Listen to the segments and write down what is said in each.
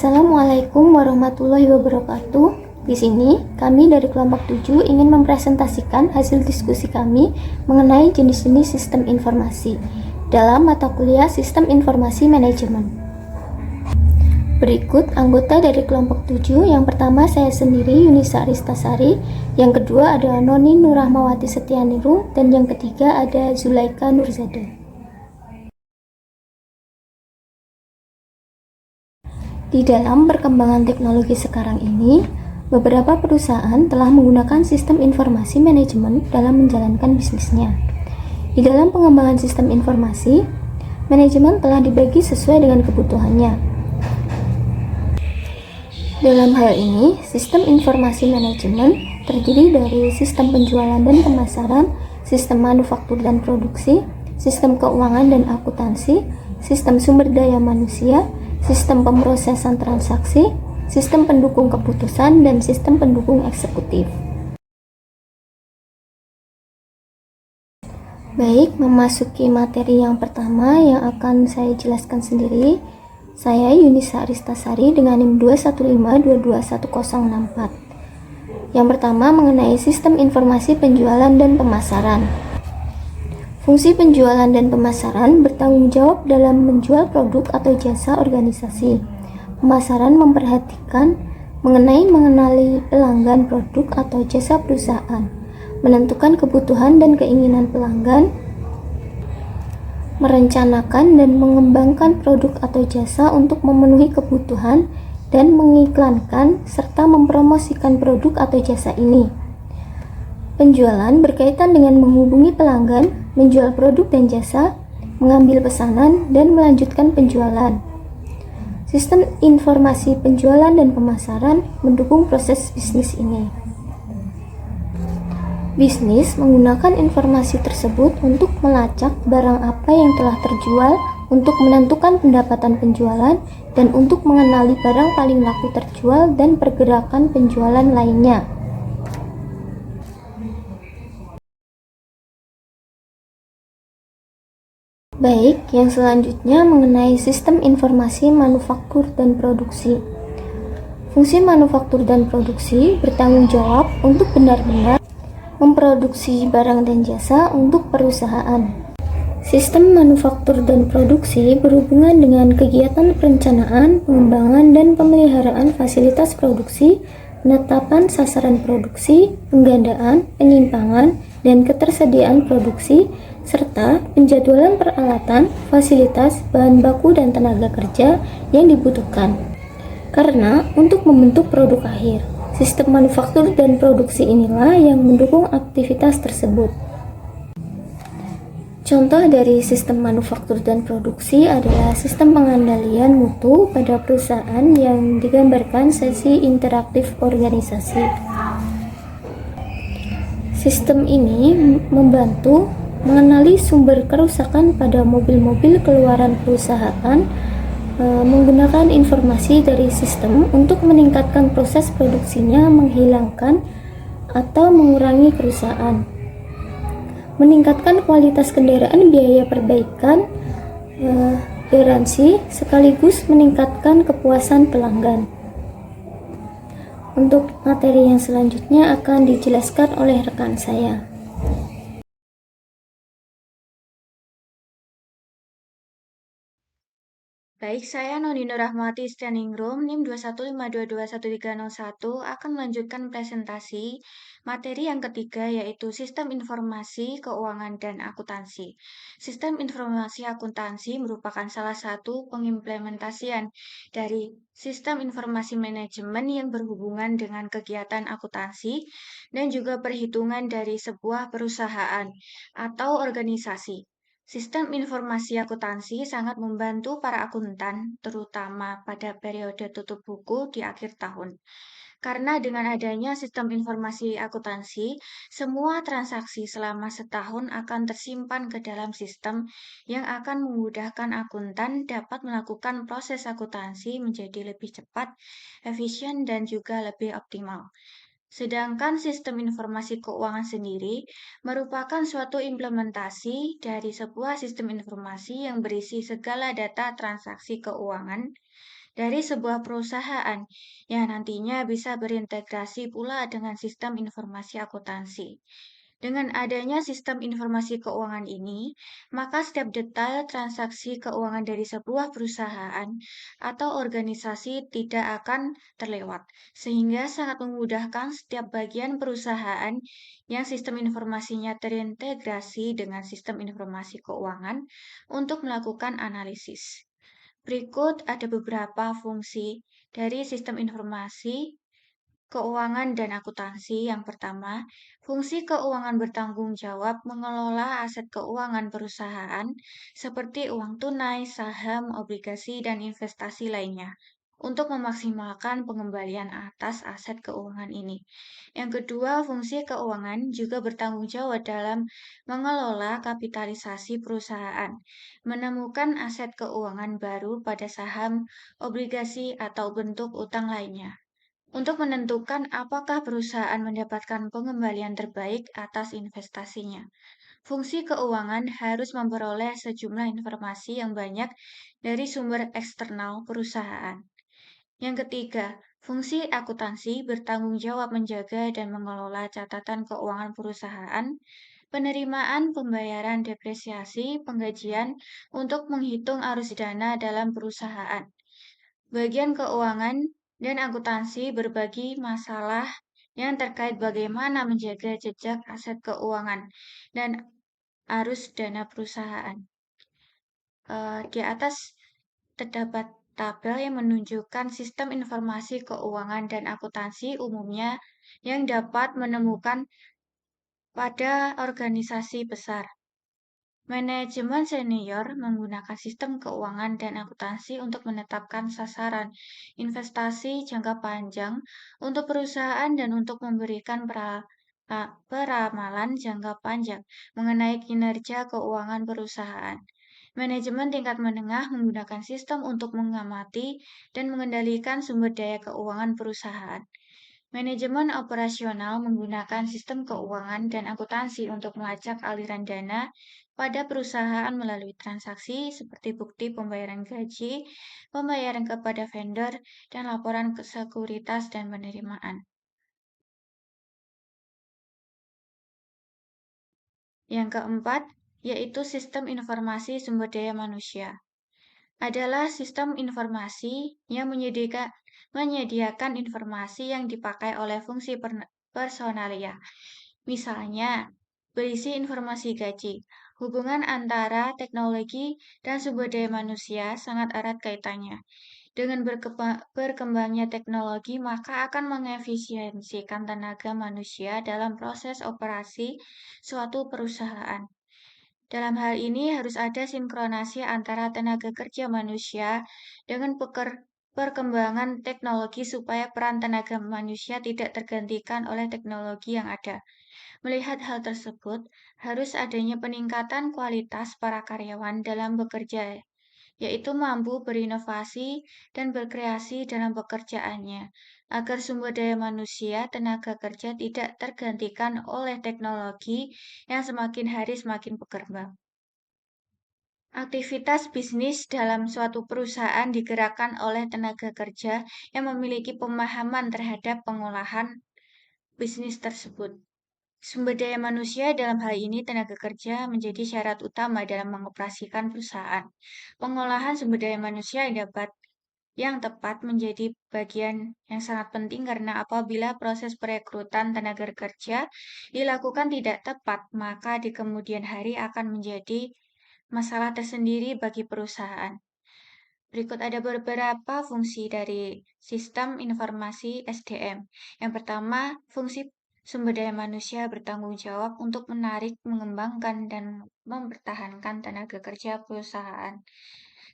Assalamualaikum warahmatullahi wabarakatuh. Di sini, kami dari kelompok 7 ingin mempresentasikan hasil diskusi kami mengenai jenis-jenis sistem informasi dalam mata kuliah Sistem Informasi Manajemen. Berikut anggota dari kelompok 7. Yang pertama saya sendiri, Yunisa Aristasari. Yang kedua ada Noni Nurrahmawati Setianingrum. Dan yang ketiga ada Zulaika Nurzada. Di dalam perkembangan teknologi sekarang ini, beberapa perusahaan telah menggunakan sistem informasi manajemen dalam menjalankan bisnisnya. Di dalam pengembangan sistem informasi, manajemen telah dibagi sesuai dengan kebutuhannya. Dalam hal ini, sistem informasi manajemen terdiri dari sistem penjualan dan pemasaran, sistem manufaktur dan produksi, sistem keuangan dan akuntansi, sistem sumber daya manusia, sistem pemrosesan transaksi, sistem pendukung keputusan, dan sistem pendukung eksekutif. Baik, memasuki materi yang pertama yang akan saya jelaskan sendiri. Saya Yunisa Aristasari dengan NIM 215221064. Yang pertama mengenai sistem informasi penjualan dan pemasaran. Fungsi penjualan dan pemasaran bertanggung jawab dalam menjual produk atau jasa organisasi. Pemasaran memperhatikan mengenali pelanggan produk atau jasa perusahaan, menentukan kebutuhan dan keinginan pelanggan, merencanakan dan mengembangkan produk atau jasa untuk memenuhi kebutuhan dan mengiklankan serta mempromosikan produk atau jasa ini. Penjualan berkaitan dengan menghubungi pelanggan, menjual produk dan jasa, mengambil pesanan, dan melanjutkan penjualan. Sistem informasi penjualan dan pemasaran mendukung proses bisnis ini. Bisnis menggunakan informasi tersebut untuk melacak barang apa yang telah terjual, untuk menentukan pendapatan penjualan, dan untuk mengenali barang paling laku terjual dan pergerakan penjualan lainnya. Baik, yang selanjutnya mengenai sistem informasi manufaktur dan produksi. Fungsi manufaktur dan produksi bertanggung jawab untuk benar-benar memproduksi barang dan jasa untuk perusahaan. Sistem manufaktur dan produksi berhubungan dengan kegiatan perencanaan, pengembangan, dan pemeliharaan fasilitas produksi, penetapan sasaran produksi, penggandaan, penyimpangan, dan ketersediaan produksi, serta penjadwalan peralatan, fasilitas, bahan baku, dan tenaga kerja yang dibutuhkan. Karena untuk membentuk produk akhir, sistem manufaktur dan produksi inilah yang mendukung aktivitas tersebut. Contoh dari sistem manufaktur dan produksi adalah sistem pengendalian mutu pada perusahaan yang digambarkan sesi interaktif organisasi. Sistem ini membantu mengenali sumber kerusakan pada mobil-mobil keluaran perusahaan menggunakan informasi dari sistem untuk meningkatkan proses produksinya, menghilangkan atau mengurangi kerusakan, meningkatkan kualitas kendaraan, biaya perbaikan, garansi, sekaligus meningkatkan kepuasan pelanggan. Untuk materi yang selanjutnya akan dijelaskan oleh rekan saya. Baik, saya Noni Nurrahmawati Setianingrum, NIM 215221301 akan melanjutkan presentasi materi yang ketiga yaitu Sistem Informasi Keuangan dan Akuntansi. Sistem Informasi Akuntansi merupakan salah satu pengimplementasian dari Sistem Informasi Manajemen yang berhubungan dengan kegiatan akuntansi dan juga perhitungan dari sebuah perusahaan atau organisasi. Sistem informasi akuntansi sangat membantu para akuntan, terutama pada periode tutup buku di akhir tahun. Karena dengan adanya sistem informasi akuntansi, semua transaksi selama setahun akan tersimpan ke dalam sistem yang akan memudahkan akuntan dapat melakukan proses akuntansi menjadi lebih cepat, efisien, dan juga lebih optimal. Sedangkan sistem informasi keuangan sendiri merupakan suatu implementasi dari sebuah sistem informasi yang berisi segala data transaksi keuangan dari sebuah perusahaan yang nantinya bisa berintegrasi pula dengan sistem informasi akuntansi. Dengan adanya sistem informasi keuangan ini, maka setiap detail transaksi keuangan dari sebuah perusahaan atau organisasi tidak akan terlewat, sehingga sangat memudahkan setiap bagian perusahaan yang sistem informasinya terintegrasi dengan sistem informasi keuangan untuk melakukan analisis. Berikut ada beberapa fungsi dari sistem informasi keuangan dan akuntansi. Yang pertama, fungsi keuangan bertanggung jawab mengelola aset keuangan perusahaan seperti uang tunai, saham, obligasi, dan investasi lainnya untuk memaksimalkan pengembalian atas aset keuangan ini. Yang kedua, fungsi keuangan juga bertanggung jawab dalam mengelola kapitalisasi perusahaan, menemukan aset keuangan baru pada saham, obligasi, atau bentuk utang lainnya untuk menentukan apakah perusahaan mendapatkan pengembalian terbaik atas investasinya. Fungsi keuangan harus memperoleh sejumlah informasi yang banyak dari sumber eksternal perusahaan. Yang ketiga, fungsi akuntansi bertanggung jawab menjaga dan mengelola catatan keuangan perusahaan, penerimaan, pembayaran depresiasi, penggajian untuk menghitung arus dana dalam perusahaan. Bagian keuangan dan akuntansi berbagi masalah yang terkait bagaimana menjaga jejak aset keuangan dan arus dana perusahaan. Di atas terdapat tabel yang menunjukkan sistem informasi keuangan dan akuntansi umumnya yang dapat menemukan pada organisasi besar. Manajemen senior menggunakan sistem keuangan dan akuntansi untuk menetapkan sasaran investasi jangka panjang untuk perusahaan dan untuk memberikan peramalan jangka panjang mengenai kinerja keuangan perusahaan. Manajemen tingkat menengah menggunakan sistem untuk mengamati dan mengendalikan sumber daya keuangan perusahaan. Manajemen operasional menggunakan sistem keuangan dan akuntansi untuk melacak aliran dana pada perusahaan melalui transaksi seperti bukti pembayaran gaji, pembayaran kepada vendor, dan laporan ke sekuritas dan penerimaan. Yang keempat, yaitu sistem informasi sumber daya manusia. Adalah sistem informasi yang menyediakan informasi yang dipakai oleh fungsi personalia. Misalnya, berisi informasi gaji. Hubungan antara teknologi dan sumber daya manusia sangat erat kaitannya. Dengan berkembangnya teknologi, maka akan mengefisiensikan tenaga manusia dalam proses operasi suatu perusahaan. Dalam hal ini harus ada sinkronasi antara tenaga kerja manusia dengan perkembangan teknologi supaya peran tenaga manusia tidak tergantikan oleh teknologi yang ada. Melihat hal tersebut, harus adanya peningkatan kualitas para karyawan dalam bekerja, yaitu mampu berinovasi dan berkreasi dalam pekerjaannya, agar sumber daya manusia tenaga kerja tidak tergantikan oleh teknologi yang semakin hari semakin berkembang. Aktivitas bisnis dalam suatu perusahaan digerakkan oleh tenaga kerja yang memiliki pemahaman terhadap pengolahan bisnis tersebut. Sumber daya manusia dalam hal ini tenaga kerja menjadi syarat utama dalam mengoperasikan perusahaan. Pengolahan sumber daya manusia yang tepat menjadi bagian yang sangat penting karena apabila proses perekrutan tenaga kerja dilakukan tidak tepat, maka di kemudian hari akan menjadi masalah tersendiri bagi perusahaan. Berikut ada beberapa fungsi dari sistem informasi SDM. Yang pertama, fungsi sumber daya manusia bertanggung jawab untuk menarik, mengembangkan, dan mempertahankan tenaga kerja perusahaan.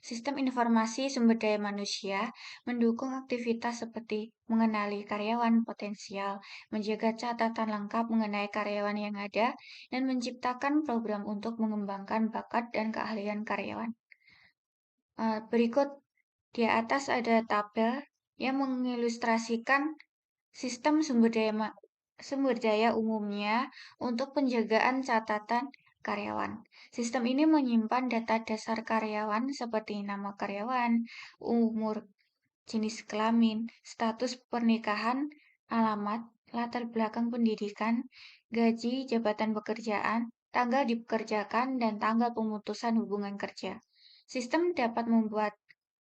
Sistem informasi sumber daya manusia mendukung aktivitas seperti mengenali karyawan potensial, menjaga catatan lengkap mengenai karyawan yang ada, dan menciptakan program untuk mengembangkan bakat dan keahlian karyawan. Berikut di atas ada tabel yang mengilustrasikan sistem sumber daya umumnya untuk penjagaan catatan karyawan. Sistem ini menyimpan data dasar karyawan seperti nama karyawan, umur jenis kelamin, status pernikahan, alamat, latar belakang pendidikan, gaji, jabatan pekerjaan, tanggal dipekerjakan, dan tanggal pemutusan hubungan kerja. Sistem dapat membuat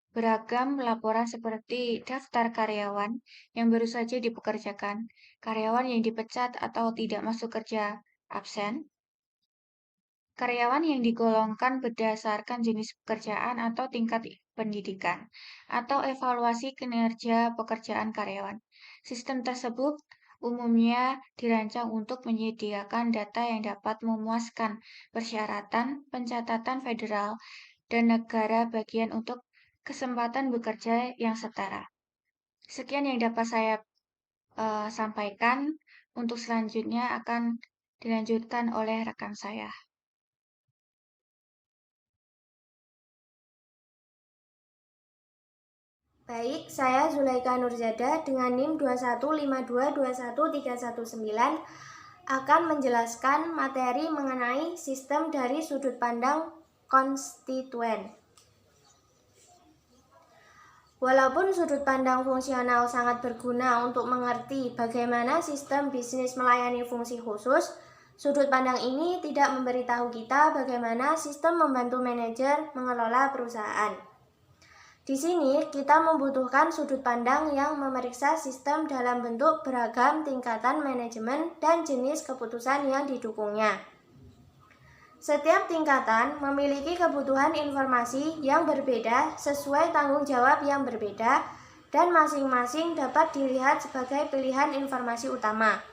beragam laporan seperti daftar karyawan yang baru saja dipekerjakan, karyawan yang dipecat atau tidak masuk kerja, absen, karyawan yang digolongkan berdasarkan jenis pekerjaan atau tingkat pendidikan, atau evaluasi kinerja pekerjaan karyawan. Sistem tersebut umumnya dirancang untuk menyediakan data yang dapat memuaskan persyaratan pencatatan federal dan negara bagian untuk kesempatan bekerja yang setara. Sekian yang dapat saya sampaikan. Untuk selanjutnya akan dilanjutkan oleh rekan saya. Baik, saya Zulaika Nurzada dengan NIM 215221319 akan menjelaskan materi mengenai sistem dari sudut pandang konstituen. Walaupun sudut pandang fungsional sangat berguna untuk mengerti bagaimana sistem bisnis melayani fungsi khusus, sudut pandang ini tidak memberitahu kita bagaimana sistem membantu manajer mengelola perusahaan. Di sini kita membutuhkan sudut pandang yang memeriksa sistem dalam bentuk beragam tingkatan manajemen dan jenis keputusan yang didukungnya. Setiap tingkatan memiliki kebutuhan informasi yang berbeda sesuai tanggung jawab yang berbeda dan masing-masing dapat dilihat sebagai pilihan informasi utama.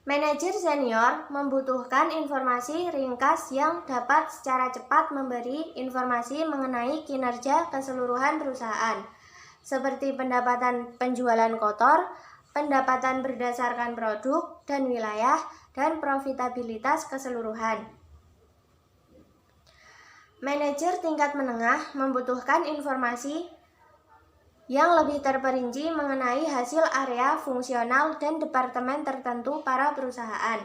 Manajer senior membutuhkan informasi ringkas yang dapat secara cepat memberi informasi mengenai kinerja keseluruhan perusahaan, seperti pendapatan penjualan kotor, pendapatan berdasarkan produk dan wilayah, dan profitabilitas keseluruhan. Manajer tingkat menengah membutuhkan informasi yang lebih terperinci mengenai hasil area fungsional dan departemen tertentu para perusahaan,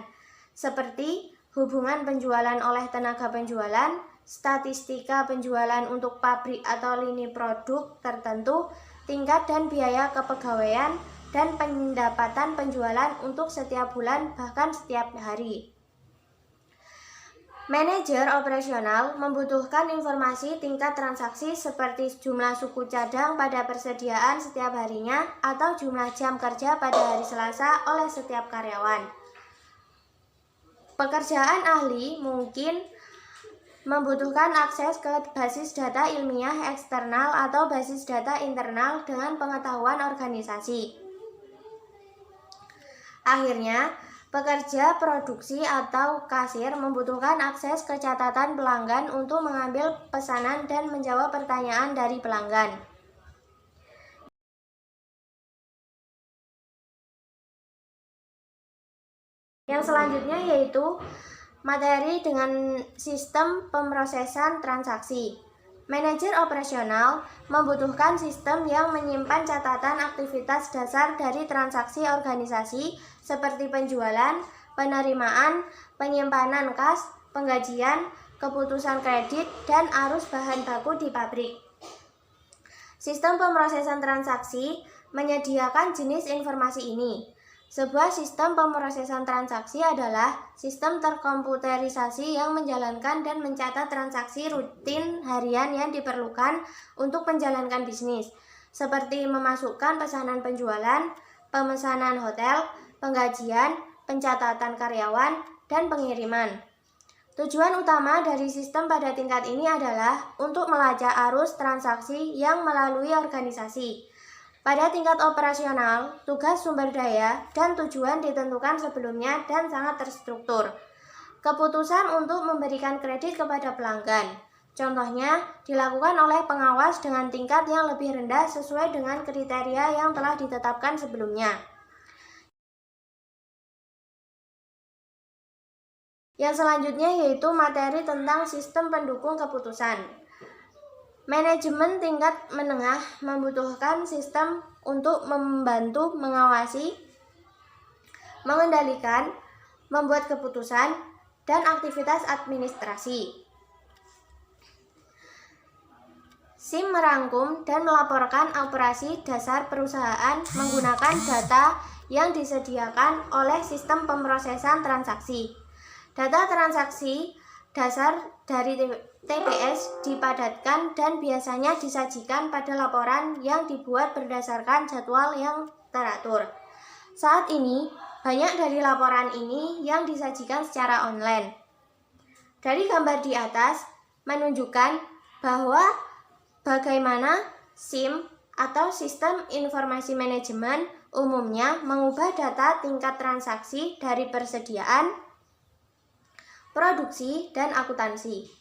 seperti hubungan penjualan oleh tenaga penjualan, statistika penjualan untuk pabrik atau lini produk tertentu, tingkat dan biaya kepegawaian, dan pendapatan penjualan untuk setiap bulan bahkan setiap hari. Manajer operasional membutuhkan informasi tingkat transaksi seperti jumlah suku cadang pada persediaan setiap harinya atau jumlah jam kerja pada hari Selasa oleh setiap karyawan. Pekerjaan ahli mungkin membutuhkan akses ke basis data ilmiah eksternal atau basis data internal dengan pengetahuan organisasi. Akhirnya, pekerja produksi atau kasir membutuhkan akses ke catatan pelanggan untuk mengambil pesanan dan menjawab pertanyaan dari pelanggan. Yang selanjutnya yaitu materi dengan sistem pemrosesan transaksi. Manajer operasional membutuhkan sistem yang menyimpan catatan aktivitas dasar dari transaksi organisasi seperti penjualan, penerimaan, penyimpanan kas, penggajian, keputusan kredit, dan arus bahan baku di pabrik. Sistem pemrosesan transaksi menyediakan jenis informasi ini. Sebuah sistem pemrosesan transaksi adalah sistem terkomputerisasi yang menjalankan dan mencatat transaksi rutin harian yang diperlukan untuk menjalankan bisnis, seperti memasukkan pesanan penjualan, pemesanan hotel, penggajian, pencatatan karyawan, dan pengiriman. Tujuan utama dari sistem pada tingkat ini adalah untuk melacak arus transaksi yang melalui organisasi. Pada tingkat operasional, tugas sumber daya dan tujuan ditentukan sebelumnya dan sangat terstruktur. Keputusan untuk memberikan kredit kepada pelanggan, contohnya, dilakukan oleh pengawas dengan tingkat yang lebih rendah sesuai dengan kriteria yang telah ditetapkan sebelumnya. Yang selanjutnya yaitu materi tentang sistem pendukung keputusan. Manajemen tingkat menengah membutuhkan sistem untuk membantu mengawasi, mengendalikan, membuat keputusan, dan aktivitas administrasi. SIM merangkum dan melaporkan operasi dasar perusahaan menggunakan data yang disediakan oleh sistem pemrosesan transaksi. Data transaksi dasar dari TPS dipadatkan dan biasanya disajikan pada laporan yang dibuat berdasarkan jadwal yang teratur. Saat ini, banyak dari laporan ini yang disajikan secara online. Dari gambar di atas menunjukkan bahwa bagaimana SIM atau Sistem Informasi Manajemen umumnya mengubah data tingkat transaksi dari persediaan, produksi, dan akuntansi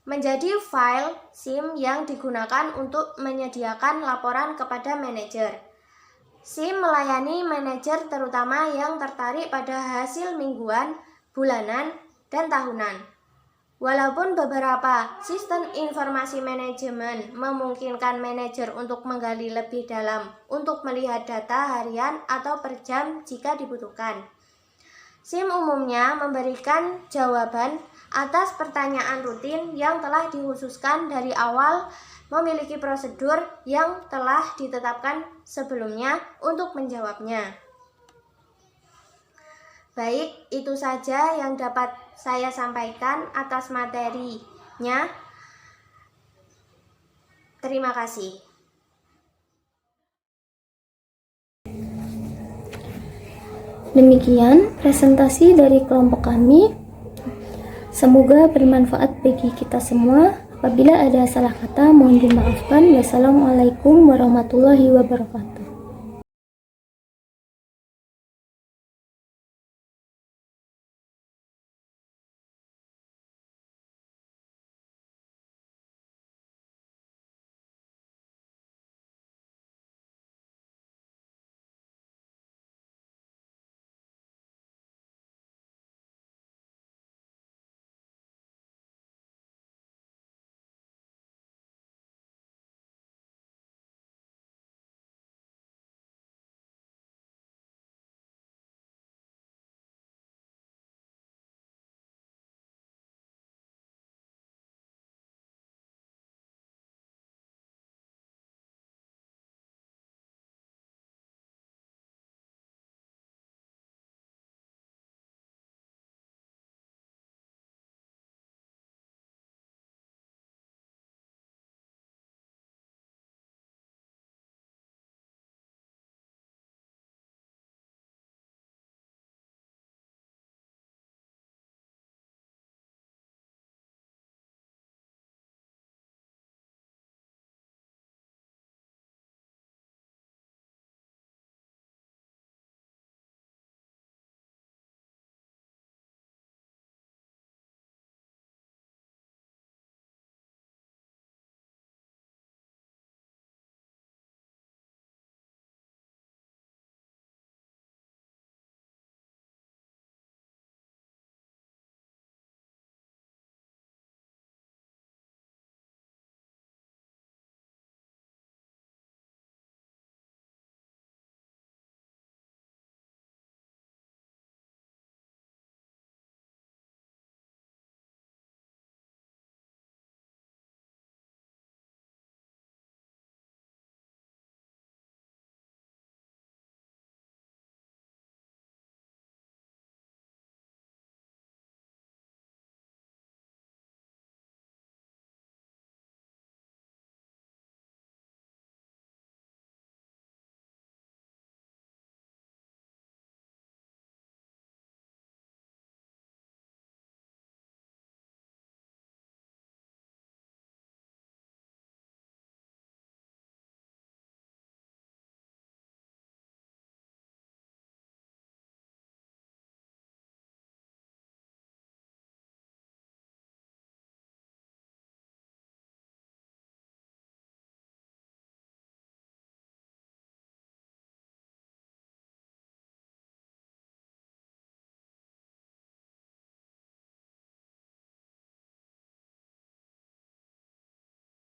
menjadi file SIM yang digunakan untuk menyediakan laporan kepada manajer. SIM melayani manajer terutama yang tertarik pada hasil mingguan, bulanan, dan tahunan. Walaupun beberapa sistem informasi manajemen memungkinkan manajer untuk menggali lebih dalam untuk melihat data harian atau per jam jika dibutuhkan. SIM umumnya memberikan jawaban atas pertanyaan rutin yang telah dikhususkan dari awal, memiliki prosedur yang telah ditetapkan sebelumnya untuk menjawabnya. Baik, itu saja yang dapat saya sampaikan atas materinya. Terima kasih. Demikian presentasi dari kelompok kami. Semoga bermanfaat bagi kita semua. Apabila ada salah kata, mohon dimaafkan. Wassalamualaikum warahmatullahi wabarakatuh.